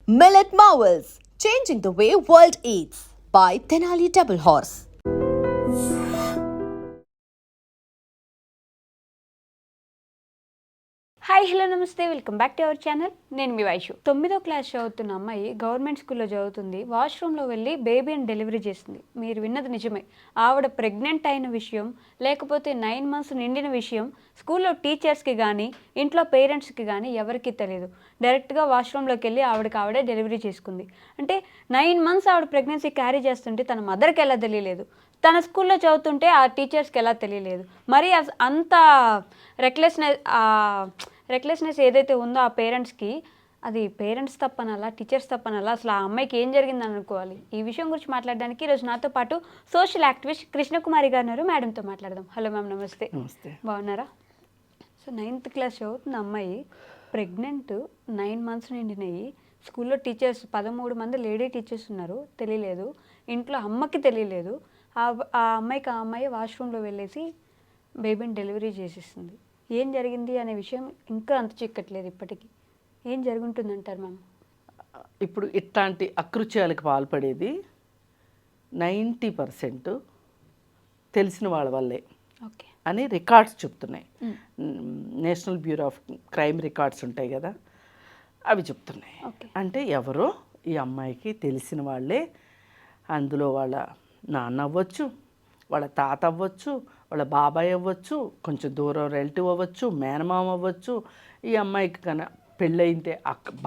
Millet Marvels, changing the way world eats by Tenali Double Horse. Hi hello నమస్తే welcome back to our channel. నేను మీ Vaishu. 9వ class చదువుతున్న అమ్మాయి government స్కూల్లో చదువుతుంది. వాష్రూమ్లో వెళ్ళి బేబీని డెలివరీ చేసింది. మీరు విన్నది నిజమే. ఆవిడ ప్రెగ్నెంట్ అయిన విషయం, లేకపోతే 9 months నిండిన విషయం స్కూల్లో టీచర్స్కి కానీ ఇంట్లో పేరెంట్స్కి కానీ ఎవరికీ తెలియదు. డైరెక్ట్గా వాష్రూమ్లోకి వెళ్ళి ఆవిడే డెలివరీ చేసుకుంది. అంటే 9 months ఆవిడ ప్రెగ్నెన్సీ క్యారీ చేస్తుంటే తన మదర్కి ఎలా తెలియలేదు, తన స్కూల్లో చదువుతుంటే ఆ టీచర్స్కి ఎలా తెలియలేదు. మరి అంత రెక్లెస్నెస్ ఏదైతే ఉందో ఆ పేరెంట్స్కి, అది పేరెంట్స్ తప్పనలా, టీచర్స్ తప్పనలా, అసలు ఆ అమ్మాయికి ఏం జరిగిందని అనుకోవాలి. ఈ విషయం గురించి మాట్లాడడానికి ఈరోజు నాతో పాటు సోషల్ యాక్టివిస్ట్ కృష్ణకుమారి గారు ఉన్నారు. మేడంతో మాట్లాడదాం. హలో మ్యామ్, నమస్తే. నమస్తే. బాగున్నారా? సో 9th class చదువుతున్న అమ్మాయి ప్రెగ్నెంట్, 9 months నిండినాయి. స్కూల్లో టీచర్స్ 13 మంది లేడీ టీచర్స్ ఉన్నారు, తెలియలేదు. ఇంట్లో అమ్మకి తెలియలేదు. ఆ అమ్మాయి వాష్రూమ్లో వెళ్ళేసి బేబీని డెలివరీ చేసేస్తుంది. ఏం జరిగింది అనే విషయం ఇంకా అంత చిక్కట్లేదు ఇప్పటికీ. ఏం జరుగుంటుందంటారు మ్యామ్? ఇప్పుడు ఇట్లాంటి అకృత్యాలకు పాల్పడేది 90% తెలిసిన వాళ్ళ వల్లే ఓకే అని రికార్డ్స్ చెప్తున్నాయి. National bureau of crime records ఉంటాయి కదా, అవి చెప్తున్నాయి. అంటే ఎవరో ఈ అమ్మాయికి తెలిసిన వాళ్ళే, అందులో వాళ్ళ నాన్న అవ్వచ్చు, వాళ్ళ తాత అవ్వచ్చు, వాళ్ళ బాబాయ్ అవ్వచ్చు, కొంచెం దూరం రిలేటివ్ అవ్వచ్చు, మేనమామ అవ్వచ్చు, ఈ అమ్మాయికి కన్నా పెళ్ళైతే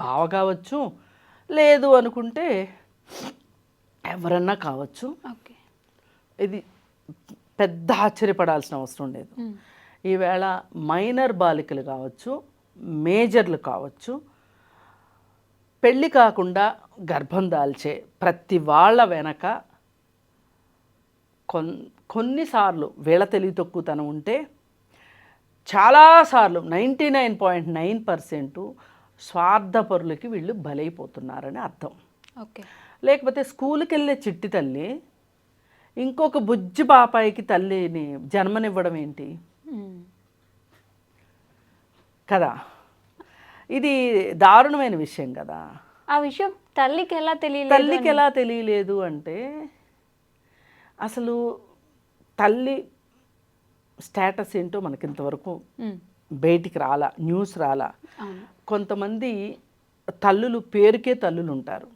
బావ కావచ్చు, లేదు అనుకుంటే ఎవరన్నా కావచ్చు. ఓకే, ఇది పెద్ద ఆశ్చర్యపడాల్సిన అవసరం లేదు. ఈవేళ మైనర్ బాలికలు కావచ్చు, మేజర్లు కావచ్చు, పెళ్ళి కాకుండా గర్భం దాల్చే ప్రతి వాళ్ళ వెనక కొన్నిసార్లు వీళ్ళ తెలివి తక్కువతనం ఉంటే, చాలాసార్లు 99.9% స్వార్థపరులకి వీళ్ళు బలైపోతున్నారని అర్థం. ఓకే, లేకపోతే స్కూల్కి వెళ్ళే చిట్టి తల్లి ఇంకొక బుజ్జి బాపాయికి తల్లిని జన్మనివ్వడం ఏంటి కదా? ఇది దారుణమైన విషయం కదా. ఆ విషయం తల్లికి ఎలా తెలియలేదు అంటే, అసలు తల్లి స్టేటస్ ఏంటో మనకి ఇంతవరకు బయటికి రాలా, న్యూస్ రాలా. కొంతమంది తల్లులు పేరుకే తల్లులు ఉంటారు,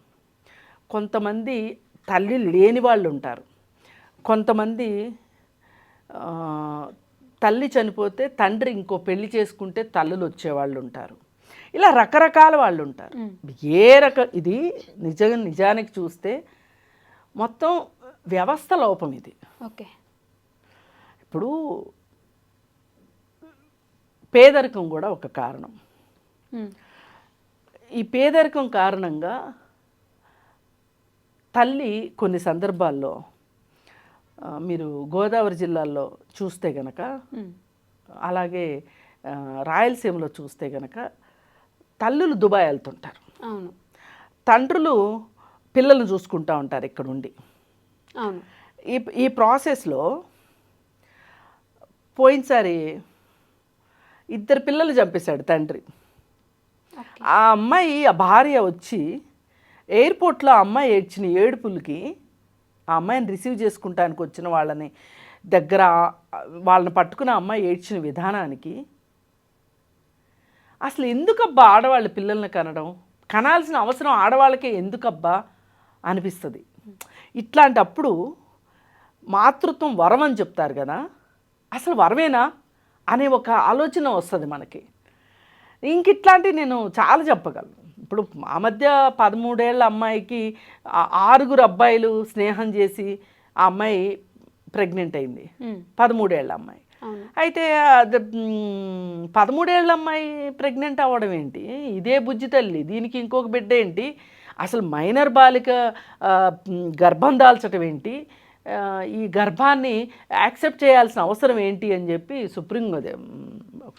కొంతమంది తల్లి లేని వాళ్ళు ఉంటారు, కొంతమంది తల్లి చనిపోతే తండ్రి ఇంకో పెళ్లి చేసుకుంటే తల్లులు వచ్చేవాళ్ళు ఉంటారు. ఇలా రకరకాల వాళ్ళు ఉంటారు. ఇది నిజానికి చూస్తే మొత్తం వ్యవస్థ లోపం ఇది. ఓకే, ఇప్పుడు పేదరికం కూడా ఒక కారణం. ఈ పేదరికం కారణంగా తల్లి కొన్ని సందర్భాల్లో, మీరు గోదావరి జిల్లాల్లో చూస్తే గనక, అలాగే రాయలసీమలో చూస్తే గనక తల్లులు దుబాయ్ వెళ్తుంటారు, తండ్రులు పిల్లలను చూసుకుంటూ ఉంటారు ఇక్కడుండి. ఈ ప్రాసెస్లో పోయినసారి 2 పిల్లలు చంపేశాడు తండ్రి. ఆ అమ్మాయి, ఆ భార్య వచ్చి ఎయిర్పోర్ట్లో ఆ అమ్మాయి ఏడ్చిన ఏడుపులకి, ఆ అమ్మాయిని రిసీవ్ చేసుకుంటానికి వచ్చిన వాళ్ళని వాళ్ళని పట్టుకుని ఆ అమ్మాయి ఏడ్చిన విధానానికి, అసలు ఎందుకబ్బా ఆడవాళ్ళ పిల్లల్ని కనాల్సిన అవసరం ఆడవాళ్ళకే ఎందుకబ్బా అనిపిస్తుంది. ఇట్లాంటప్పుడు మాతృత్వం వరం అని చెప్తారు కదా, అసలు వరమేనా అనే ఒక ఆలోచన వస్తుంది మనకి. ఇట్లాంటివి నేను చాలా చెప్పగలను. ఇప్పుడు ఆ మధ్య 13 ఏళ్ళ అమ్మాయికి 6 అబ్బాయిలు స్నేహం చేసి ఆ అమ్మాయి ప్రెగ్నెంట్ అయింది. 13 ఏళ్ళ అమ్మాయి. అయితే 13 ఏళ్ళ అమ్మాయి ప్రెగ్నెంట్ అవ్వడం ఏంటి? ఇదే బుజ్జి తల్లి, దీనికి ఇంకొక బిడ్డ ఏంటి? అసలు మైనర్ బాలిక గర్భం దాల్చడం ఏంటి? ఈ గర్భాన్ని యాక్సెప్ట్ చేయాల్సిన అవసరం ఏంటి అని చెప్పి సుప్రీం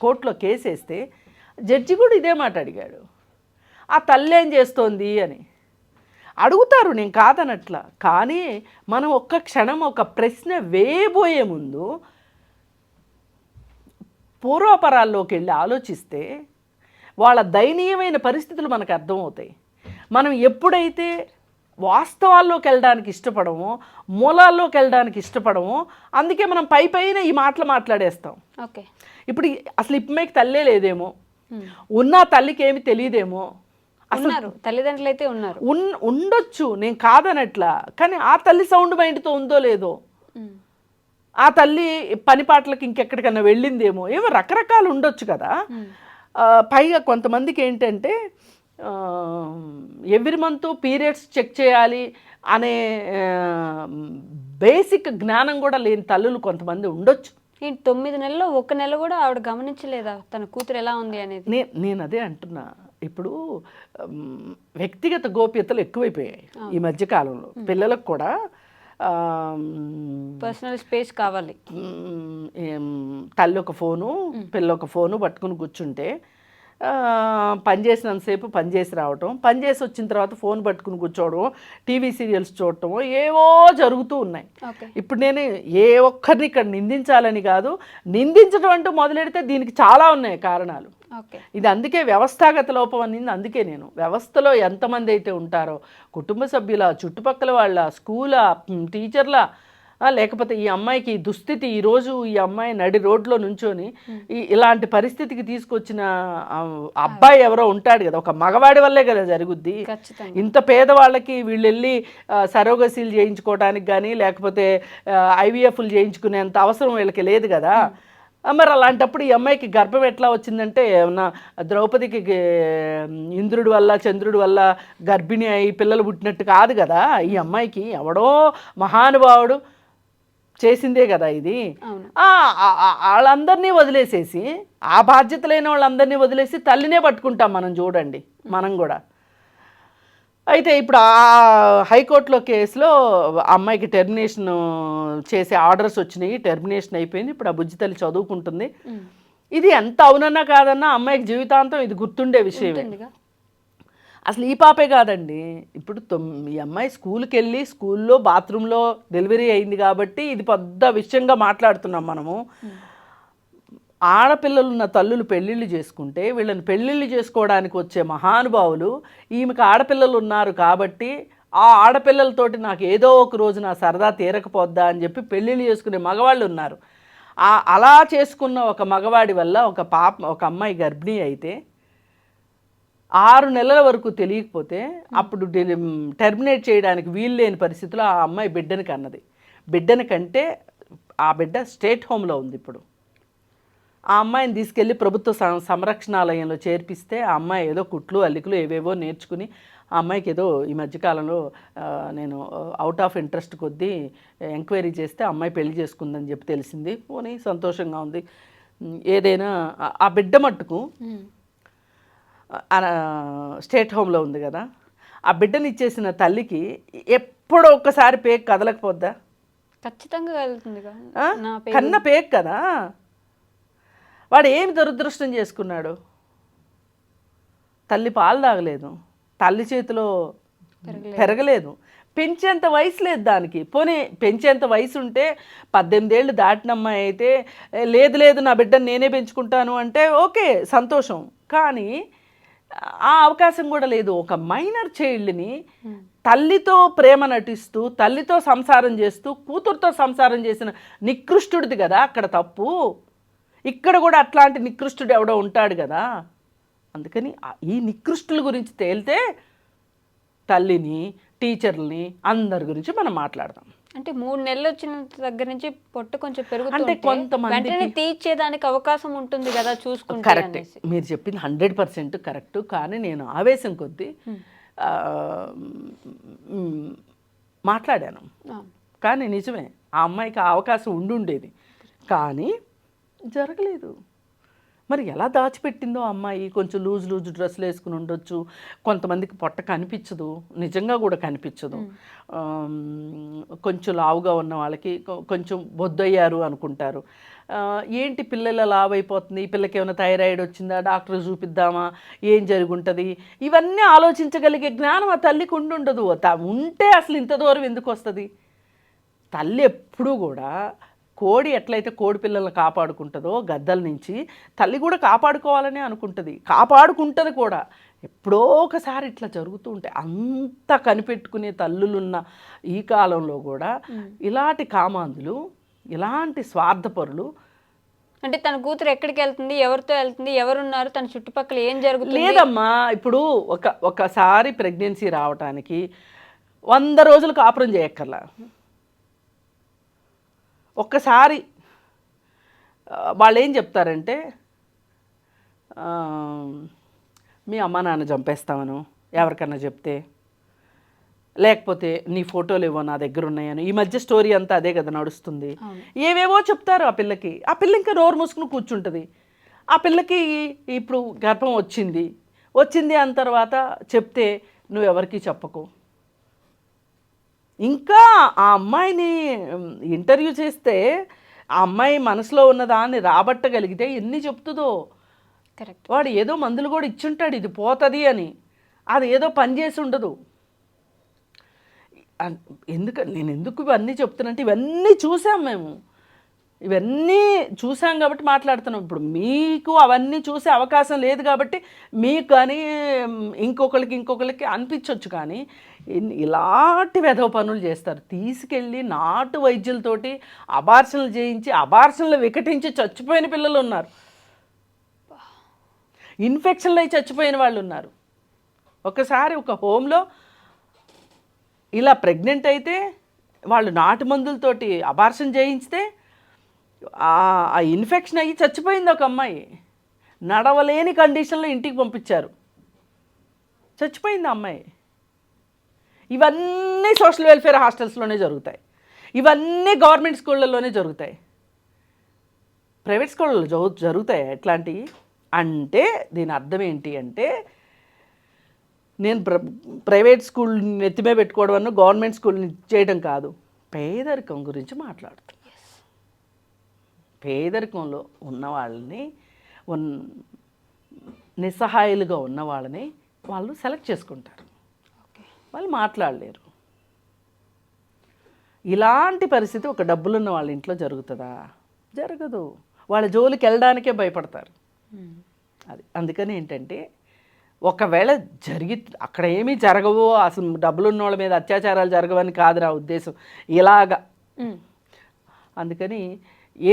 కోర్టులో కేసు వేస్తే జడ్జి కూడా ఇదే మాట అడిగాడు. ఆ తల్లి ఏం చేస్తోంది అని అడుగుతారు, నేను కాదనట్లా. కానీ మనం ఒక్క క్షణం ఒక ప్రశ్న వేయబోయే ముందు పూర్వపరాల్లోకి వెళ్ళి ఆలోచిస్తే వాళ్ళ దయనీయమైన పరిస్థితులు మనకు అర్థమవుతాయి. మనం ఎప్పుడైతే వాస్తవాల్లోకి వెళ్ళడానికి ఇష్టపడమో, మూలాల్లోకి వెళ్ళడానికి ఇష్టపడమో, అందుకే మనం పైన ఈ మాటలు మాట్లాడేస్తాం. ఓకే. ఇప్పుడు అసలు ఇప్పటికి తల్లే లేదేమో, ఉన్న తల్లికి ఏమి తెలియదేమో, ఉన్నారు తల్లిదండ్రులు అయితే ఉన్నారు, ఉండొచ్చు, నేను కాదనట్లా. కానీ ఆ తల్లి సౌండ్ మైండ్తో ఉందో లేదో, ఆ తల్లి పని పాటలకు ఇంకెక్కడికన్నా వెళ్ళిందేమో, ఏమో రకరకాలు ఉండొచ్చు కదా. పైగా కొంతమందికి ఏంటంటే ఎవ్రీ మంత్ పీరియడ్స్ చెక్ చేయాలి అనే బేసిక్ జ్ఞానం కూడా లేని తల్లులు కొంతమంది ఉండొచ్చు. ఈ 9 నెలల్లో 1 నెల కూడా ఆవిడ గమనించలేదా తన కూతురు ఎలా ఉంది అనేది? నేను అదే అంటున్నా. ఇప్పుడు వ్యక్తిగత గోప్యతలు ఎక్కువైపోయాయి ఈ మధ్యకాలంలో. పిల్లలకు కూడా పర్సనల్ స్పేస్ కావాలి. తల్లి ఒక ఫోను, పిల్ల ఒక ఫోను పట్టుకుని కూర్చుంటే పని చేసినంతసేపు పని చేసి రావటం, పని చేసి వచ్చిన తర్వాత ఫోన్ పట్టుకుని కూర్చోవడం, టీవీ సీరియల్స్ చూడటం ఏవో జరుగుతూ ఉన్నాయి. ఇప్పుడు నేను ఏ ఒక్కరిని ఇక్కడ నిందించాలని కాదు, నిందించడం అంటూ మొదలెడితే దీనికి చాలా ఉన్నాయి కారణాలు. ఇది అందుకే వ్యవస్థాగత లోపం అనింది. అందుకే నేను వ్యవస్థలో ఎంతమంది అయితే ఉంటారో, కుటుంబ సభ్యుల, చుట్టుపక్కల వాళ్ళ, స్కూలా, టీచర్ల, లేకపోతే ఈ అమ్మాయికి దుస్థితి, ఈరోజు ఈ అమ్మాయి నడి రోడ్లో నుంచొని ఇలాంటి పరిస్థితికి తీసుకొచ్చిన అబ్బాయి ఎవరో ఉంటాడు కదా, ఒక మగవాడి వల్లే కదా జరుగుద్ది. ఇంత పేదవాళ్ళకి వీళ్ళు వెళ్ళి సరోగసీలు చేయించుకోవడానికి కానీ, లేకపోతే ఐవీఎఫ్లు చేయించుకునేంత అవసరం వీళ్ళకి లేదు కదా. మరి అలాంటప్పుడు ఈ అమ్మాయికి గర్భం ఎట్లా వచ్చిందంటే, ఏమన్నా ద్రౌపదికి ఇంద్రుడి వల్ల చంద్రుడి వల్ల గర్భిణి అయి పిల్లలు పుట్టినట్టు కాదు కదా. ఈ అమ్మాయికి ఎవడో మహానుభావుడు చేసిందే కదా ఇది. వాళ్ళందరినీ వదిలేసేసి, ఆ బాధ్యత లేని వాళ్ళందరినీ వదిలేసి తల్లినే పట్టుకుంటాం మనం. చూడండి మనం కూడా. అయితే ఇప్పుడు ఆ హైకోర్టులో కేసులో అమ్మాయికి టెర్మినేషన్ చేసే ఆర్డర్స్ వచ్చినాయి, టెర్మినేషన్ అయిపోయింది. ఇప్పుడు ఆ బుజ్జి తల్లి చదువుకుంటుంది. ఇది ఎంత అవునన్నా కాదన్నా అమ్మాయికి జీవితాంతం ఇది గుర్తుండే విషయమే. అసలు ఈ పాపే కాదండి, ఇప్పుడు ఈ అమ్మాయి స్కూల్కి వెళ్ళి స్కూల్లో బాత్రూంలో డెలివరీ అయింది కాబట్టి ఇది పెద్ద విషయంగా మాట్లాడుతున్నాం మనము. ఆడపిల్లలున్న తల్లులు పెళ్ళిళ్ళు చేసుకుంటే వీళ్ళని పెళ్ళిళ్ళు చేసుకోవడానికి వచ్చే మహానుభావులు ఈమెకు ఆడపిల్లలు ఉన్నారు కాబట్టి ఆ ఆడపిల్లలతోటి నాకు ఏదో ఒక రోజు నా సరదా తీరకపోద్దా అని చెప్పి పెళ్ళిళ్ళు చేసుకునే మగవాళ్ళు ఉన్నారు. అలా చేసుకున్న ఒక మగవాడి వల్ల ఒక అమ్మాయి గర్భిణీ అయితే 6 నెలల వరకు తెలియకపోతే అప్పుడు టెర్మినేట్ చేయడానికి వీలు లేని పరిస్థితిలో ఆ అమ్మాయి బిడ్డని కన్నది. బిడ్డని కంటే ఆ బిడ్డ స్టేట్ హోమ్లో ఉంది. ఇప్పుడు ఆ అమ్మాయిని తీసుకెళ్ళి ప్రభుత్వ సంరక్షణాలయంలో చేర్పిస్తే ఆ అమ్మాయి ఏదో కుట్లు అల్లికలు ఏవేవో నేర్చుకుని ఆ అమ్మాయికి ఏదో ఈ మధ్యకాలంలో నేను అవుట్ ఆఫ్ ఇంట్రెస్ట్ కొద్దీ ఎంక్వైరీ చేస్తే అమ్మాయి పెళ్లి చేసుకుందని చెప్పి తెలిసింది. పోనీ సంతోషంగా ఉంది. ఏదైనా ఆ బిడ్డ మట్టుకు స్టేట్ హోమ్లో ఉంది కదా, ఆ బిడ్డని ఇచ్చేసిన తల్లికి ఎప్పుడో ఒక్కసారి పేక్ కదలకపోద్దా? ఖచ్చితంగా కదులుతుంది. కన్న పేక్ కదా. వాడు ఏమి దురదృష్టం చేసుకున్నాడు? తల్లి పాలు తాగలేదు, తల్లి చేతిలో పెరగలేదు, పెంచేంత వయసు లేదు దానికి. పోనీ పెంచేంత వయసు ఉంటే 18 ఏళ్ళు దాటిన అమ్మాయి అయితే లేదు నా బిడ్డను నేనే పెంచుకుంటాను అంటే ఓకే, సంతోషం. కానీ ఆ అవకాశం కూడా లేదు. ఒక మైనర్ చైల్డ్ని తల్లితో ప్రేమ నటిస్తూ, తల్లితో సంసారం చేస్తూ, కూతురుతో సంసారం చేసిన నికృష్టుడిది కదా అక్కడ తప్పు. ఇక్కడ కూడా అట్లాంటి నికృష్టుడు ఎవడో ఉంటాడు కదా. అందుకని ఈ నికృష్టుల గురించి తేలితే తల్లిని, టీచర్లని, అందరి గురించి మనం మాట్లాడదాం. అంటే 3 నెలలు వచ్చిన దగ్గర నుంచి పొట్ట కొంచెం పెరుగుతుంది. అంటే కొంతమంది తీర్చేదానికి అవకాశం ఉంటుంది కదా చూసుకుంటే. కరెక్ట్, మీరు చెప్పింది 100% కరెక్ట్. కానీ నేను ఆవేశం కొద్దీ మాట్లాడాను. కానీ నిజమే, ఆ అమ్మాయికి ఆ అవకాశం ఉండుండేది కానీ జరగలేదు. మరి ఎలా దాచిపెట్టిందో అమ్మాయి. కొంచెం లూజ్ డ్రెస్సులు వేసుకుని ఉండొచ్చు. కొంతమందికి పొట్ట కనిపించదు, నిజంగా కూడా కనిపించదు. కొంచెం లావుగా ఉన్న వాళ్ళకి కొంచెం బొద్దయ్యారు అనుకుంటారు. ఏంటి పిల్లల లావు అయిపోతుంది, ఈ పిల్లకి ఏమైనా థైరాయిడ్ వచ్చిందా, డాక్టర్ చూపిద్దామా, ఏం జరుగుంటుంది, ఇవన్నీ ఆలోచించగలిగే జ్ఞానం ఆ తల్లికి ఉండదు. ఉంటే అసలు ఇంత దూరం ఎందుకు వస్తుంది? తల్లి ఎప్పుడూ కూడా కోడి ఎట్లయితే కోడి పిల్లల్ని కాపాడుకుంటుందో గద్దల నుంచి, తల్లి కూడా కాపాడుకోవాలని అనుకుంటుంది, కాపాడుకుంటుంది కూడా. ఎప్పుడో ఒకసారి ఇట్లా జరుగుతూ ఉంటాయి. అంత కనిపెట్టుకునే తల్లులున్న ఈ కాలంలో కూడా ఇలాంటి కామాంధులు, ఇలాంటి స్వార్థపరులు. అంటే తన కూతురు ఎక్కడికి వెళ్తుంది, ఎవరితో వెళ్తుంది, ఎవరున్నారు, తన చుట్టుపక్కల ఏం జరుగుతుంది? లేదమ్మా, ఇప్పుడు ఒకసారి ప్రెగ్నెన్సీ రావటానికి 100 రోజులు కాపురం చేయక్కర్లా. ఒక్కసారి వాళ్ళు ఏం చెప్తారంటే మీ అమ్మ నాన్న చంపేస్తామను ఎవరికన్నా చెప్తే, లేకపోతే నీ ఫోటోలు ఏవో నా దగ్గర ఉన్నాయని. ఈ మధ్య స్టోరీ అంతా అదే కదా నడుస్తుంది. ఏవేవో చెప్తారు ఆ పిల్లకి. ఆ పిల్ల ఇంకా నోరు మూసుకుని కూర్చుంటుంది. ఆ పిల్లకి ఇప్పుడు గర్భం వచ్చింది అన్న తర్వాత చెప్తే నువ్వెవరికి చెప్పకు. ఇంకా ఆ అమ్మాయిని ఇంటర్వ్యూ చేస్తే ఆ అమ్మాయి మనసులో ఉన్నదాన్ని రాబట్టగలిగితే ఎన్ని చెప్తుందో. కరెక్ట్. వాడు ఏదో మందులు కూడా ఇచ్చుంటాడు ఇది పోతుంది అని, అది ఏదో పని చేసి ఉండదు. నేను ఎందుకు ఇవన్నీ చెప్తున్నంటే ఇవన్నీ చూసాం మేము, ఇవన్నీ చూసాం కాబట్టి మాట్లాడుతున్నాం. ఇప్పుడు మీకు అవన్నీ చూసే అవకాశం లేదు కాబట్టి మీకు కానీ ఇంకొకరికి అనిపించవచ్చు. కానీ ఇలాంటి వెధవ పనులు చేస్తారు. తీసుకెళ్ళి నాటు వైద్యులతోటి అబార్షన్లు చేయించి అబార్షన్లు వికటించి చచ్చిపోయిన పిల్లలు ఉన్నారు. ఇన్ఫెక్షన్లు అయి చచ్చిపోయిన వాళ్ళు ఉన్నారు. ఒకసారి ఒక హోమ్లో ఇలా ప్రెగ్నెంట్ అయితే వాళ్ళు నాటు మందులతోటి అబార్షన్ చేయించితే ఆ ఇన్ఫెక్షన్ అయ్యి చచ్చిపోయింది ఒక అమ్మాయి. నడవలేని కండిషన్లో ఇంటికి పంపించారు, చచ్చిపోయింది ఆ అమ్మాయి. ఇవన్నీ సోషల్ వెల్ఫేర్ హాస్టల్స్లోనే జరుగుతాయి, ఇవన్నీ గవర్నమెంట్ స్కూళ్ళల్లోనే జరుగుతాయి. ప్రైవేట్ స్కూళ్ళలో జరుగుతాయి ఎట్లాంటివి అంటే దీని అర్థం ఏంటి అంటే, నేను ప్రైవేట్ స్కూల్ నెత్తిమే పెట్టుకోవడం అన్న గవర్నమెంట్ స్కూల్ని చేయడం కాదు, పేదరికం గురించి మాట్లాడుతాను. పేదరికంలో ఉన్న వాళ్ళని, నిస్సహాయాలుగా ఉన్న వాళ్ళని వాళ్ళు సెలెక్ట్ చేసుకుంటారు, వాళ్ళు మాట్లాడలేరు. ఇలాంటి పరిస్థితి ఒక డబ్బులున్న వాళ్ళ ఇంట్లో జరుగుతుందా? జరగదు. వాళ్ళ జోలికి వెళ్ళడానికే భయపడతారు. అది అందుకని ఏంటంటే ఒకవేళ అక్కడ ఏమీ జరగవో, అసలు డబ్బులున్న వాళ్ళ మీద అత్యాచారాలు జరగవని కాదు నా ఉద్దేశం, ఇలాగా. అందుకని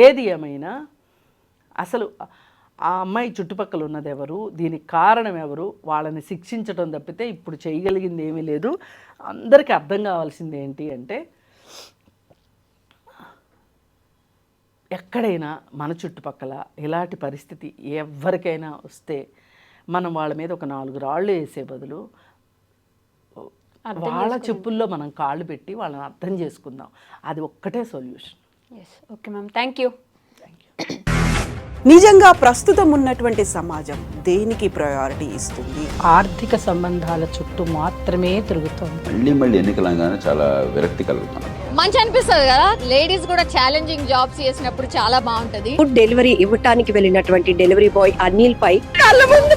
ఏది ఏమైనా అసలు ఆ అమ్మాయి చుట్టుపక్కల ఉన్నది ఎవరు, దీనికి కారణం ఎవరు, వాళ్ళని శిక్షించడం తప్పితే ఇప్పుడు చేయగలిగింది ఏమీ లేదు. అందరికీ అర్థం కావాల్సింది ఏంటి అంటే, ఎక్కడైనా మన చుట్టుపక్కల ఇలాంటి పరిస్థితి ఎవరికైనా వస్తే మనం వాళ్ళ మీద ఒక 4 రాళ్ళు వేసే బదులు వాళ్ళ చెప్పుల్లో మనం కాళ్ళు పెట్టి వాళ్ళని అర్థం చేసుకుందాం. అది ఒక్కటే solution. Okay ma'am, thank you. నిజంగా ప్రస్తుతం ఉన్నటువంటి సమాజం దేనికి ప్రయారిటీ ఇస్తుంది? ఆర్థిక సంబంధాల చుట్టూ మాత్రమే తిరుగుతోంది. మళ్ళీ ఎన్నికలంగానే చాలా విరక్తి కలుగుతున్నాం. మంచి అనిపిస్తుంది కదా, లేడీస్ కూడా ఛాలెంజింగ్ జాబ్స్ చేసినప్పుడు చాలా బాగుంటది. ఫుడ్ డెలివరీ ఇవ్వటానికి వెళ్ళినటువంటి డెలివరీ బాయ్ అనిల్ పై కళ్ళ ముందు